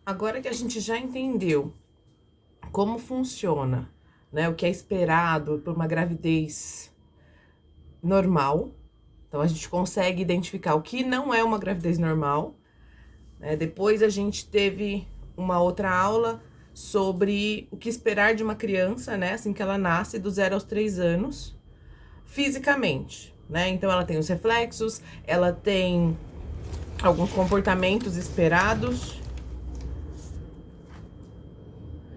Agora que a gente já entendeu como funciona, né, o que é esperado por uma gravidez normal, então a gente consegue identificar o que não é uma gravidez normal, né? Depois a gente teve uma outra aula sobre o que esperar de uma criança, né, assim que ela nasce, do 0 aos 3 anos, fisicamente, né? Então ela tem os reflexos, ela tem alguns comportamentos esperados.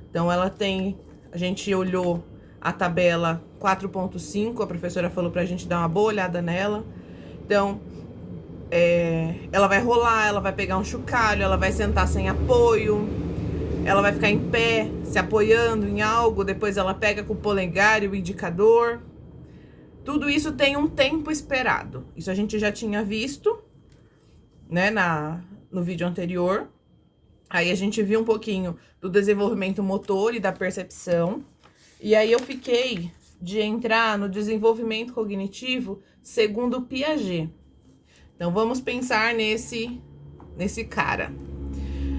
Então ela tem, a gente olhou a tabela 4.5, a professora falou pra gente dar uma boa olhada nela. Então, ela vai rolar, ela vai pegar um chocalho, ela vai sentar sem apoio, ela vai ficar em pé, se apoiando em algo, depois ela pega com o polegar e o indicador. Tudo isso tem um tempo esperado. Isso a gente já tinha visto, né, no vídeo anterior. Aí a gente viu um pouquinho do desenvolvimento motor e da percepção. E aí eu fiquei de entrar no desenvolvimento cognitivo segundo Piaget. Então vamos pensar nesse cara.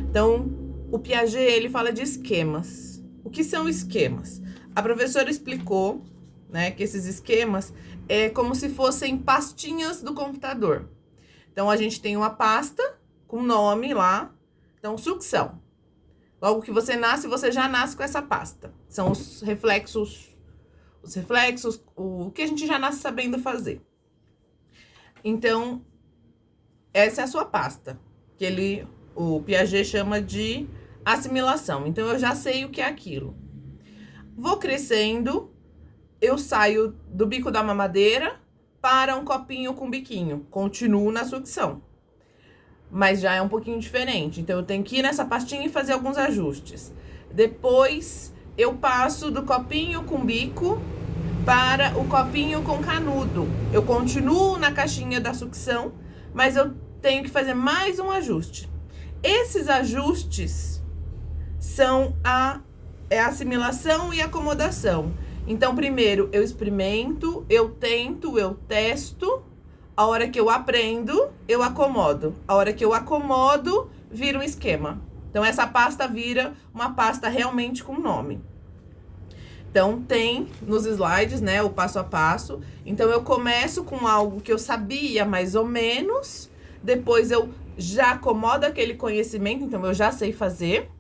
Então, o Piaget, ele fala de esquemas. O que são esquemas? A professora explicou, né, que esses esquemas é como se fossem pastinhas do computador. Então a gente tem uma pasta com nome lá. Então, sucção. Logo que você nasce, você já nasce com essa pasta. São os reflexos, o que a gente já nasce sabendo fazer. Então, essa é a sua pasta, que o Piaget chama de assimilação. Então, eu já sei o que é aquilo. Vou crescendo, eu saio do bico da mamadeira para um copinho com biquinho. Continuo na sucção. Mas já é um pouquinho diferente. Então, eu tenho que ir nessa pastinha e fazer alguns ajustes. Depois, eu passo do copinho com bico para o copinho com canudo. Eu continuo na caixinha da sucção, mas eu tenho que fazer mais um ajuste. Esses ajustes são a assimilação e acomodação. Então, primeiro, eu experimento, eu tento, eu testo. A hora que eu aprendo, eu acomodo. A hora que eu acomodo, vira um esquema. Então, essa pasta vira uma pasta realmente com nome. Então, tem nos slides, né, o passo a passo. Então, eu começo com algo que eu sabia mais ou menos. Depois, eu já acomodo aquele conhecimento, então eu já sei fazer.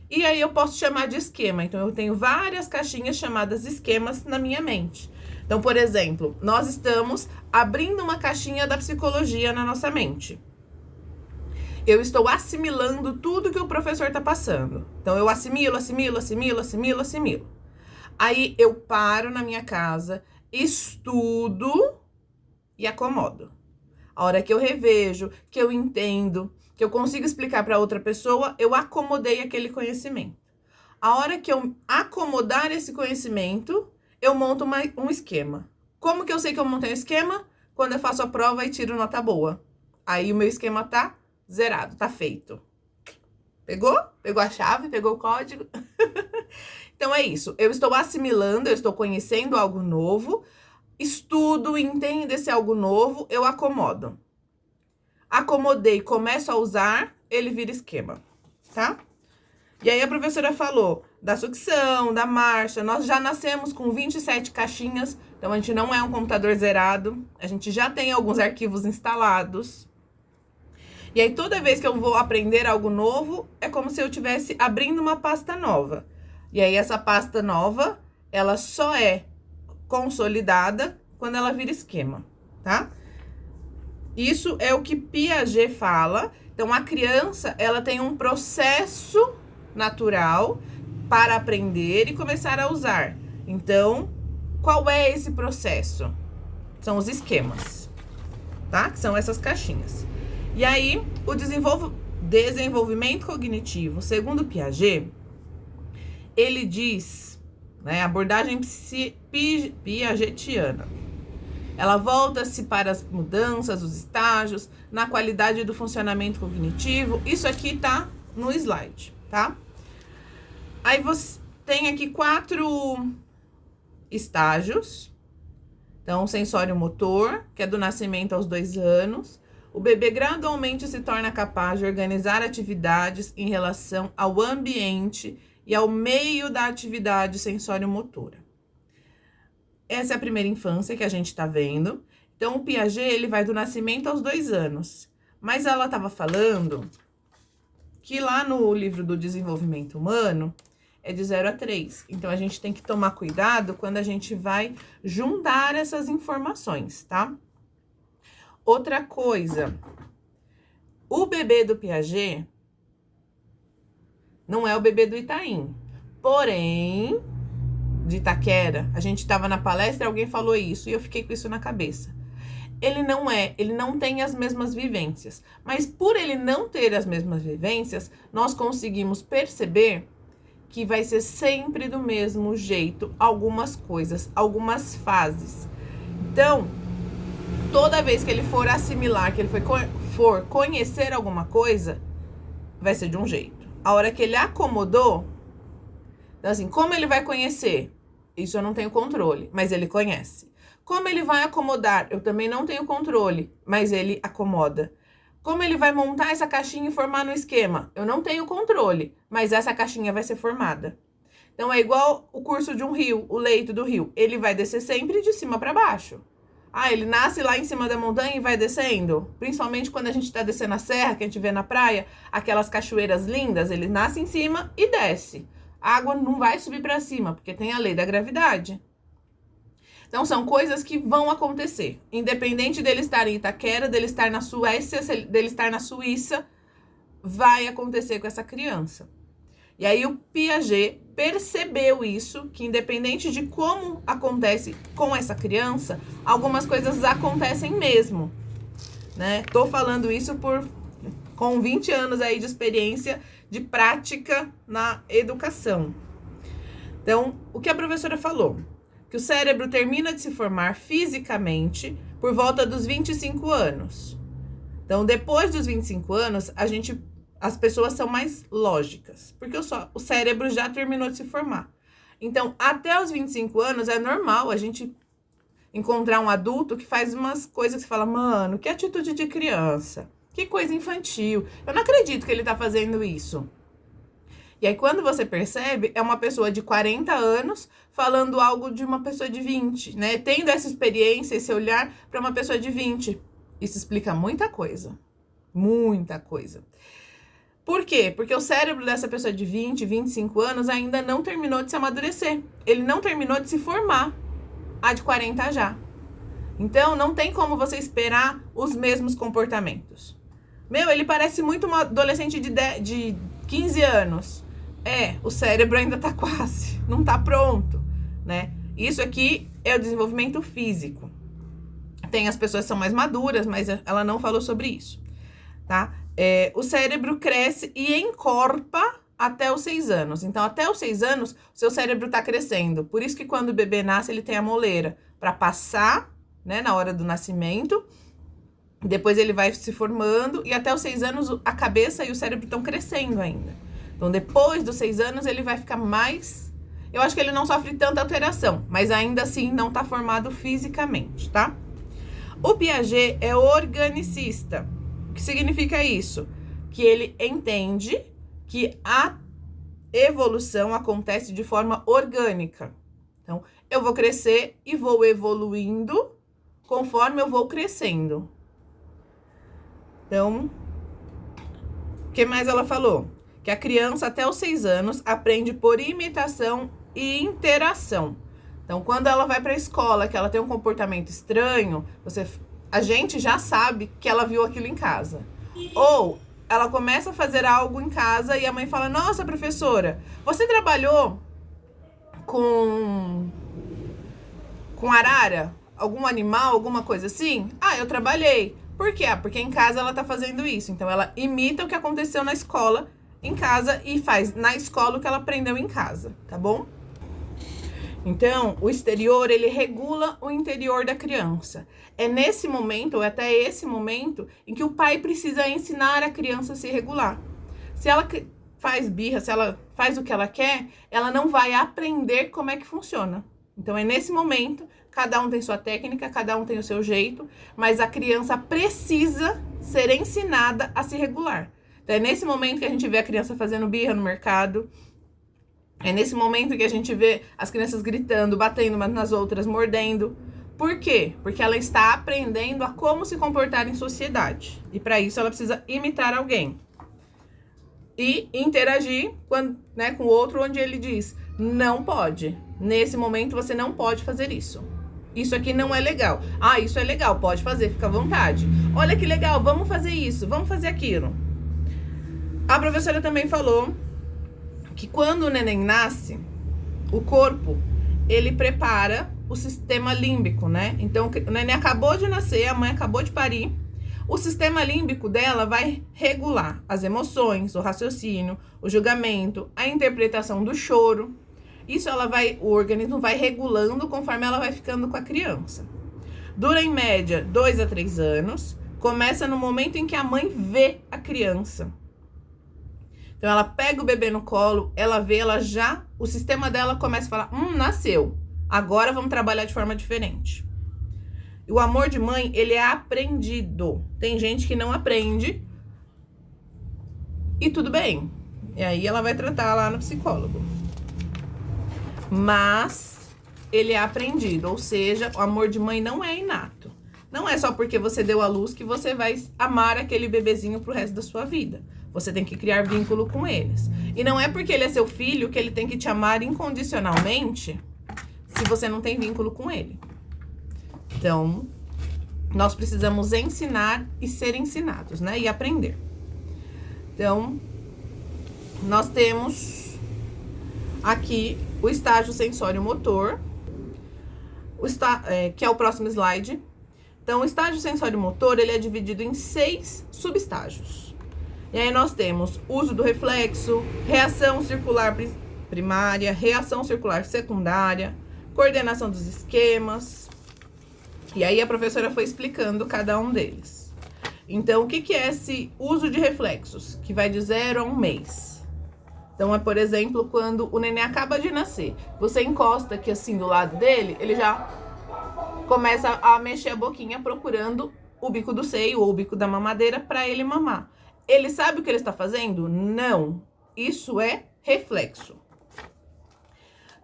E aí, eu posso chamar de esquema. Então, eu tenho várias caixinhas chamadas esquemas na minha mente. Então, por exemplo, nós estamos abrindo uma caixinha da psicologia na nossa mente. Eu estou assimilando tudo que o professor está passando. Então, eu assimilo. Aí, eu paro na minha casa, estudo e acomodo. A hora que eu revejo, que eu entendo, que eu consigo explicar para outra pessoa, eu acomodei aquele conhecimento. A hora que eu acomodar esse conhecimento, eu monto um esquema. Como que eu sei que eu montei um esquema? Quando eu faço a prova e tiro nota boa. Aí o meu esquema tá zerado, tá feito. Pegou? Pegou a chave? Pegou o código? Então é isso. Eu estou assimilando, eu estou conhecendo algo novo, estudo, entendo esse algo novo, eu acomodo. Acomodei, começo a usar, ele vira esquema, tá? E aí a professora falou da sucção, da marcha. Nós já nascemos com 27 caixinhas, então a gente não é um computador zerado. A gente já tem alguns arquivos instalados. E aí toda vez que eu vou aprender algo novo, é como se eu estivesse abrindo uma pasta nova. E aí essa pasta nova, ela só é consolidada quando ela vira esquema, tá? Isso é o que Piaget fala. Então a criança, ela tem um processo natural para aprender e começar a usar. Então, qual é esse processo? São os esquemas, tá? Que são essas caixinhas. E aí, o desenvolvimento cognitivo, segundo Piaget, ele diz, né, abordagem piagetiana. Ela volta-se para as mudanças, os estágios, na qualidade do funcionamento cognitivo. Isso aqui tá no slide, tá? Aí você tem aqui 4 estágios. Então, sensório motor, que é do nascimento aos 2 anos. O bebê gradualmente se torna capaz de organizar atividades em relação ao ambiente e ao meio da atividade sensório-motora. Essa é a primeira infância que a gente está vendo. Então, o Piaget, ele vai do nascimento aos 2 anos. Mas ela estava falando que lá no livro do desenvolvimento humano é de 0 a 3. Então, a gente tem que tomar cuidado quando a gente vai juntar essas informações, tá? Outra coisa, o bebê do Piaget não é o bebê do Itaim. Porém, de Itaquera, a gente estava na palestra e alguém falou isso e eu fiquei com isso na cabeça. Ele não tem as mesmas vivências. Mas por ele não ter as mesmas vivências, nós conseguimos perceber que vai ser sempre do mesmo jeito algumas coisas, algumas fases. Então, toda vez que ele for assimilar, que ele for conhecer alguma coisa, vai ser de um jeito. A hora que ele acomodou, então assim, como ele vai conhecer? Isso eu não tenho controle, mas ele conhece. Como ele vai acomodar? Eu também não tenho controle, mas ele acomoda. Como ele vai montar essa caixinha e formar no esquema? Eu não tenho controle, mas essa caixinha vai ser formada. Então é igual o curso de um rio, o leito do rio. Ele vai descer sempre de cima para baixo. Ah, ele nasce lá em cima da montanha e vai descendo? Principalmente quando a gente está descendo a serra, que a gente vê na praia, aquelas cachoeiras lindas, ele nasce em cima e desce. A água não vai subir para cima, porque tem a lei da gravidade. Então, são coisas que vão acontecer. Independente dele estar em Itaquera, dele estar na Suécia, dele estar na Suíça, vai acontecer com essa criança. E aí, o Piaget percebeu isso, que independente de como acontece com essa criança, algumas coisas acontecem mesmo, né? Tô falando isso com 20 anos aí de experiência, de prática na educação. Então, o que a professora falou? Que o cérebro termina de se formar fisicamente por volta dos 25 anos. Então, depois dos 25 anos, as pessoas são mais lógicas, porque o cérebro já terminou de se formar. Então, até os 25 anos, é normal a gente encontrar um adulto que faz umas coisas que você fala, mano, que atitude de criança, que coisa infantil, eu não acredito que ele tá fazendo isso. E aí, quando você percebe, é uma pessoa de 40 anos falando algo de uma pessoa de 20, né? Tendo essa experiência, esse olhar para uma pessoa de 20. Isso explica muita coisa. Muita coisa. Por quê? Porque o cérebro dessa pessoa de 20, 25 anos ainda não terminou de se amadurecer. Ele não terminou de se formar. A de 40 já. Então, não tem como você esperar os mesmos comportamentos. Ele parece muito uma adolescente de 15 anos. O cérebro ainda tá quase, não tá pronto, né? Isso aqui é o desenvolvimento físico. Tem as pessoas que são mais maduras, mas ela não falou sobre isso, tá? O cérebro cresce e encorpa até os 6 anos. Então, até os 6 anos, o seu cérebro tá crescendo. Por isso que quando o bebê nasce, ele tem a moleira para passar, né, na hora do nascimento. Depois ele vai se formando e até os 6 anos a cabeça e o cérebro estão crescendo ainda. Então, depois dos 6 anos, ele vai ficar mais... Eu acho que ele não sofre tanta alteração, mas ainda assim não está formado fisicamente, tá? O Piaget é organicista. O que significa isso? Que ele entende que a evolução acontece de forma orgânica. Então, eu vou crescer e vou evoluindo conforme eu vou crescendo. Então, o que mais ela falou? Que a criança até os 6 anos aprende por imitação e interação. Então, quando ela vai para a escola, que ela tem um comportamento estranho, a gente já sabe que ela viu aquilo em casa. Ou ela começa a fazer algo em casa e a mãe fala, nossa, professora, você trabalhou com arara? Algum animal, alguma coisa assim? Ah, eu trabalhei. Por quê? Porque em casa ela tá fazendo isso. Então, ela imita o que aconteceu na escola, em casa, e faz na escola o que ela aprendeu em casa, tá bom? Então, o exterior, ele regula o interior da criança. É nesse momento, ou até esse momento, em que o pai precisa ensinar a criança a se regular. Se ela faz birra, se ela faz o que ela quer, ela não vai aprender como é que funciona. Então, é nesse momento, cada um tem sua técnica, cada um tem o seu jeito, mas a criança precisa ser ensinada a se regular. Então, é nesse momento que a gente vê a criança fazendo birra no mercado. É nesse momento que a gente vê as crianças gritando, batendo umas nas outras, mordendo. Por quê? Porque ela está aprendendo a como se comportar em sociedade. E para isso ela precisa imitar alguém. E interagir com o outro, onde ele diz, não pode. Nesse momento você não pode fazer isso. Isso aqui não é legal. Ah, isso é legal, pode fazer, fica à vontade. Olha que legal, vamos fazer isso, vamos fazer aquilo. A professora também falou que quando o neném nasce, o corpo, ele prepara o sistema límbico, né? Então, o neném acabou de nascer, a mãe acabou de parir, o sistema límbico dela vai regular as emoções, o raciocínio, o julgamento, a interpretação do choro. Isso o organismo vai regulando conforme ela vai ficando com a criança. Dura em média 2 a 3 anos, começa no momento em que a mãe vê a criança. Então, ela pega o bebê no colo, ela vê, o sistema dela começa a falar, nasceu, agora vamos trabalhar de forma diferente. E o amor de mãe, ele é aprendido. Tem gente que não aprende e tudo bem. E aí ela vai tratar lá no psicólogo. Mas ele é aprendido, ou seja, o amor de mãe não é inato. Não é só porque você deu à luz que você vai amar aquele bebezinho pro resto da sua vida. Você tem que criar vínculo com eles. E não é porque ele é seu filho que ele tem que te amar incondicionalmente se você não tem vínculo com ele. Então, nós precisamos ensinar e ser ensinados, né? E aprender. Então, nós temos aqui o estágio sensório-motor, que é o próximo slide. Então, o estágio sensório-motor, ele é dividido em 6 subestágios. E aí nós temos uso do reflexo, reação circular primária, reação circular secundária, coordenação dos esquemas. E aí a professora foi explicando cada um deles. Então, o que é esse uso de reflexos? Que vai de 0 a 1 mês. Então, por exemplo, quando o neném acaba de nascer, você encosta aqui assim do lado dele, ele já começa a mexer a boquinha procurando o bico do seio ou o bico da mamadeira para ele mamar. Ele sabe o que ele está fazendo? Não. Isso é reflexo.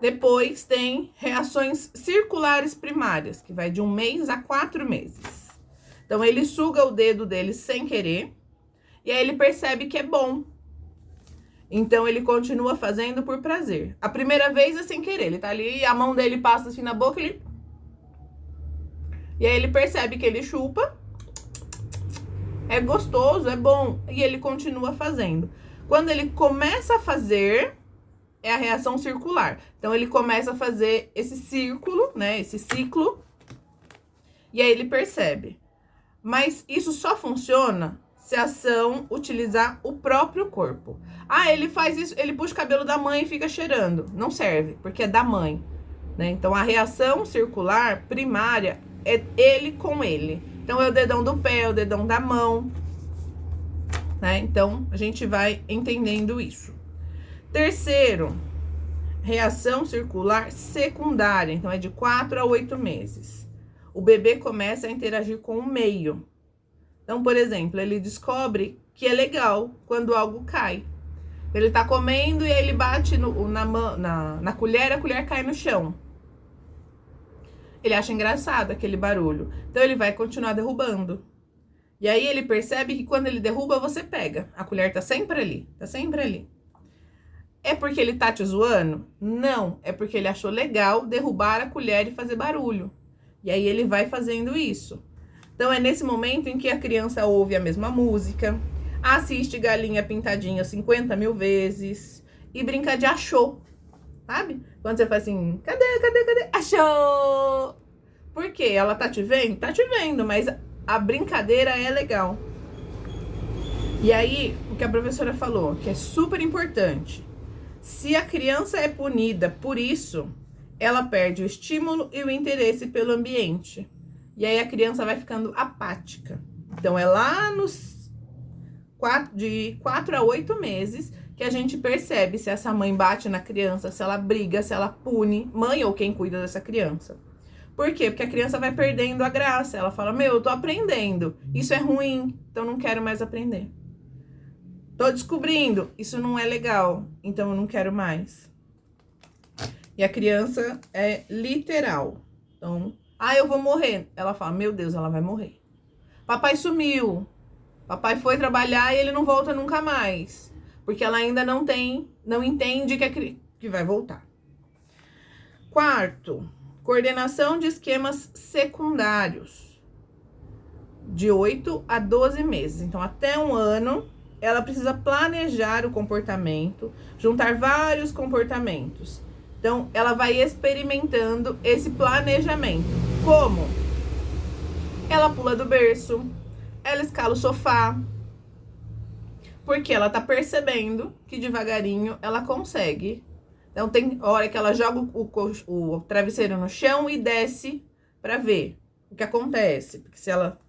Depois tem reações circulares primárias, que vai de 1 mês a 4 meses. Então, ele suga o dedo dele sem querer, e aí ele percebe que é bom. Então, ele continua fazendo por prazer. A primeira vez é sem querer, ele tá ali, a mão dele passa assim na boca, e aí ele percebe que ele chupa, é gostoso, é bom, e ele continua fazendo. Quando ele começa a fazer, é a reação circular. Então, ele começa a fazer esse círculo, né, esse ciclo, e aí ele percebe. Mas isso só funciona se a ação utilizar o próprio corpo. Ah, ele faz isso, ele puxa o cabelo da mãe e fica cheirando. Não serve, porque é da mãe, né? Então, a reação circular primária é ele com ele. Então, é o dedão do pé, é o dedão da mão, né? Então, a gente vai entendendo isso. Terceiro, reação circular secundária. Então, é de 4 a 8 meses. O bebê começa a interagir com o meio. Então, por exemplo, ele descobre que é legal quando algo cai. Ele tá comendo e aí ele bate na colher, a colher cai no chão. Ele acha engraçado aquele barulho. Então, ele vai continuar derrubando. E aí, ele percebe que quando ele derruba, você pega. A colher tá sempre ali, tá sempre ali. É porque ele tá te zoando? Não, é porque ele achou legal derrubar a colher e fazer barulho. E aí, ele vai fazendo isso. Então, é nesse momento em que a criança ouve a mesma música, assiste Galinha Pintadinha 50 mil vezes e brinca de achou, sabe? Quando você faz assim, cadê? Achou! Por quê? Ela tá te vendo? Tá te vendo, mas a brincadeira é legal. E aí, o que a professora falou, que é super importante. Se a criança é punida por isso, ela perde o estímulo e o interesse pelo ambiente. E aí a criança vai ficando apática. Então, é lá de 4 a 8 meses que a gente percebe se essa mãe bate na criança, se ela briga, se ela pune, mãe ou quem cuida dessa criança. Por quê? Porque a criança vai perdendo a graça. Ela fala, meu, eu tô aprendendo. Isso é ruim, então não quero mais aprender. Tô descobrindo, isso não é legal, então eu não quero mais. E a criança é literal. Então, eu vou morrer. Ela fala, meu Deus, ela vai morrer. Papai sumiu. Papai foi trabalhar e ele não volta nunca mais. Porque ela ainda não entende que vai voltar. Quarto, coordenação de esquemas secundários. De 8 a 12 meses. Então, até um ano, ela precisa planejar o comportamento, juntar vários comportamentos. Então, ela vai experimentando esse planejamento. Como? Ela pula do berço, ela escala o sofá, porque ela tá percebendo que devagarinho ela consegue. Então, tem hora que ela joga o travesseiro no chão e desce pra ver o que acontece. Porque se ela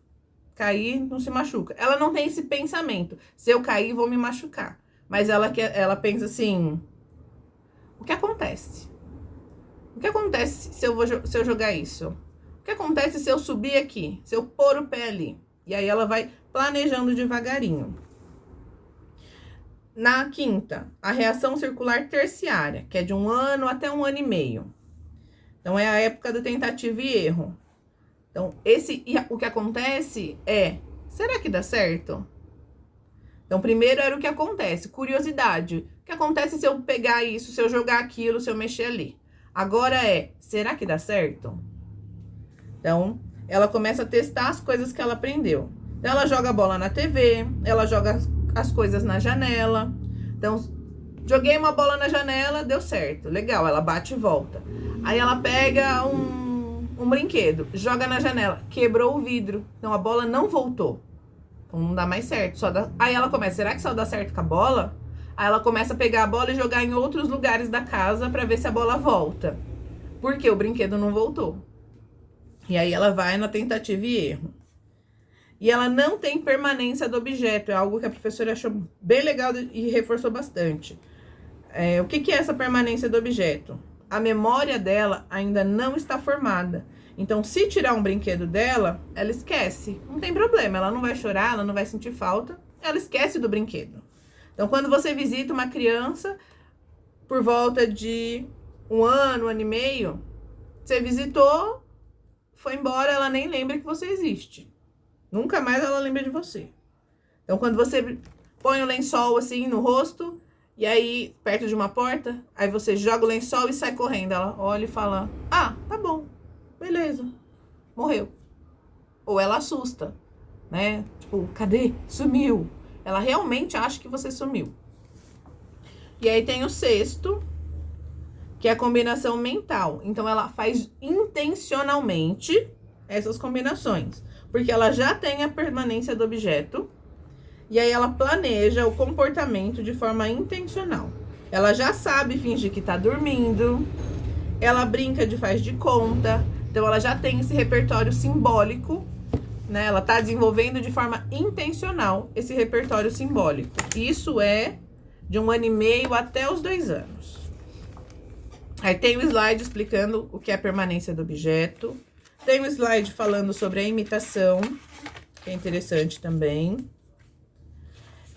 cair, não se machuca. Ela não tem esse pensamento. Se eu cair, vou me machucar. Mas ela pensa assim, o que acontece? O que acontece se eu jogar isso? O que acontece se eu subir aqui? Se eu pôr o pé ali? E aí ela vai planejando devagarinho. Na quinta, a reação circular terciária, que é de 1 ano até 1 ano e meio. Então, é a época da tentativa e erro. Então, o que acontece é, será que dá certo? Então, primeiro era o que acontece, curiosidade. O que acontece se eu pegar isso, se eu jogar aquilo, se eu mexer ali? Agora será que dá certo? Então, ela começa a testar as coisas que ela aprendeu. Então, ela joga a bola na TV, ela joga as coisas na janela. Então, joguei uma bola na janela, deu certo, legal, ela bate e volta. Aí ela pega um brinquedo, joga na janela, quebrou o vidro. Então, a bola não voltou. Então, não dá mais certo. Aí ela começa, será que só dá certo com a bola? Aí ela começa a pegar a bola e jogar em outros lugares da casa pra ver se a bola volta. Porque o brinquedo não voltou. E aí ela vai na tentativa e erro. E ela não tem permanência do objeto. É algo que a professora achou bem legal e reforçou bastante. O que é essa permanência do objeto? A memória dela ainda não está formada. Então, se tirar um brinquedo dela, ela esquece. Não tem problema, ela não vai chorar, ela não vai sentir falta. Ela esquece do brinquedo. Então, quando você visita uma criança por volta de 1 ano, 1 ano e meio, você visitou, foi embora, ela nem lembra que você existe. Nunca mais ela lembra de você. Então, quando você põe o lençol assim no rosto, e aí, perto de uma porta, aí você joga o lençol e sai correndo. Ela olha e fala, tá bom, beleza, morreu. Ou ela assusta, né? Tipo, cadê? Sumiu. Ela realmente acha que você sumiu. E aí tem o sexto, que é a combinação mental. Então, ela faz intencionalmente essas combinações. Porque ela já tem a permanência do objeto. E aí, ela planeja o comportamento de forma intencional. Ela já sabe fingir que tá dormindo. Ela brinca de faz de conta. Então, ela já tem esse repertório simbólico, né? Ela tá desenvolvendo de forma intencional esse repertório simbólico. Isso é de 1 ano e meio até os 2 anos. Aí tem o slide explicando o que é a permanência do objeto. Tem o slide falando sobre a imitação, que é interessante também.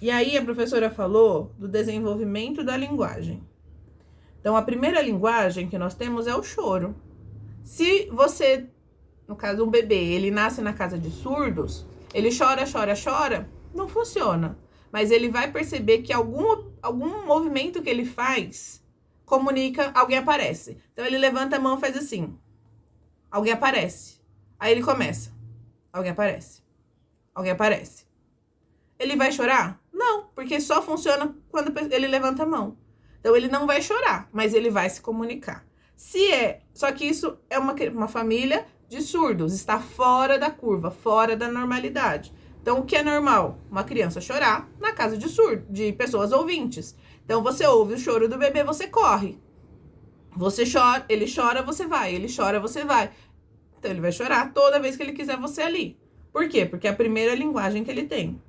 E aí a professora falou do desenvolvimento da linguagem. Então, a primeira linguagem que nós temos é o choro. Se você, no caso, um bebê, ele nasce na casa de surdos, ele chora, chora, chora, não funciona. Mas ele vai perceber que algum movimento que ele faz comunica, alguém aparece. Então, ele levanta a mão e faz assim. Alguém aparece. Aí ele começa. Alguém aparece. Alguém aparece. Ele vai chorar? Não, porque só funciona quando ele levanta a mão. Então, ele não vai chorar, mas ele vai se comunicar. Só que isso é uma família de surdos, está fora da curva, fora da normalidade. Então, o que é normal? Uma criança chorar na casa de pessoas ouvintes. Então, você ouve o choro do bebê, você corre. Você chora, ele chora, você vai. Ele chora, você vai. Então, ele vai chorar toda vez que ele quiser você ali. Por quê? Porque é a primeira linguagem que ele tem.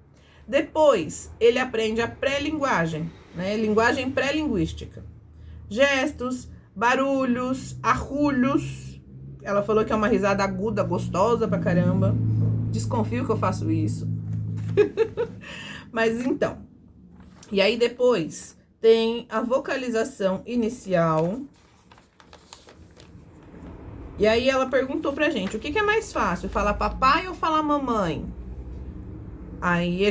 Depois, ele aprende a pré-linguagem, né? Linguagem pré-linguística. Gestos, barulhos, arrulhos, Ela falou que é uma risada aguda, gostosa pra caramba. Desconfio que eu faço isso. Mas então. E aí depois tem a vocalização inicial. E aí ela perguntou pra gente, o que é mais fácil, falar papai ou falar mamãe? Aí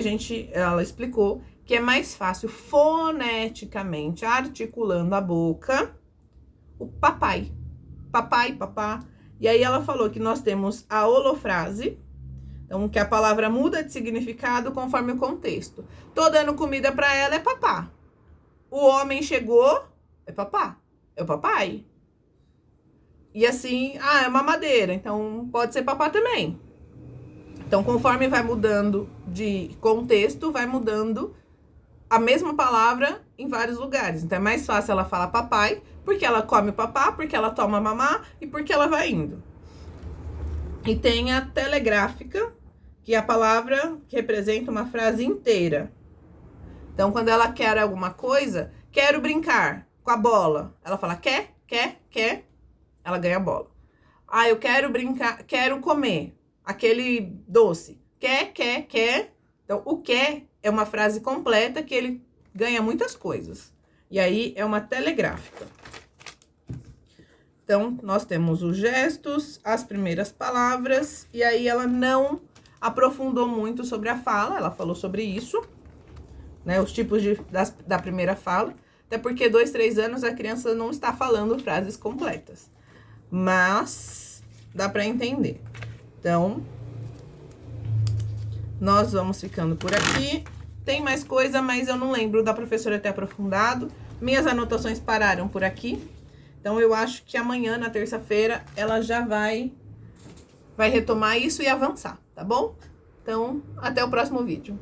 ela explicou que é mais fácil foneticamente, articulando a boca, o papai. Papai, papá. E aí ela falou que nós temos a holofrase, então que a palavra muda de significado conforme o contexto. Tô dando comida pra ela, é papá. O homem chegou, é papá, é o papai. E assim, é mamadeira, então pode ser papá também. Então, conforme vai mudando de contexto, vai mudando a mesma palavra em vários lugares. Então, é mais fácil ela falar papai, porque ela come papá, porque ela toma mamá e porque ela vai indo. E tem a telegráfica, que é a palavra que representa uma frase inteira. Então, quando ela quer alguma coisa, quero brincar com a bola. Ela fala quer, ela ganha a bola. Eu quero brincar, quero comer aquele doce. Quer. Então, o quer é uma frase completa que ele ganha muitas coisas. E aí, é uma telegráfica. Então, nós temos os gestos, as primeiras palavras, e aí ela não aprofundou muito sobre a fala, ela falou sobre isso, né, os tipos da primeira fala, até porque 2, 3 anos a criança não está falando frases completas, mas dá para entender. Então, nós vamos ficando por aqui. Tem mais coisa, mas eu não lembro da professora ter aprofundado. Minhas anotações pararam por aqui. Então, eu acho que amanhã, na terça-feira, ela já vai retomar isso e avançar, tá bom? Então, até o próximo vídeo.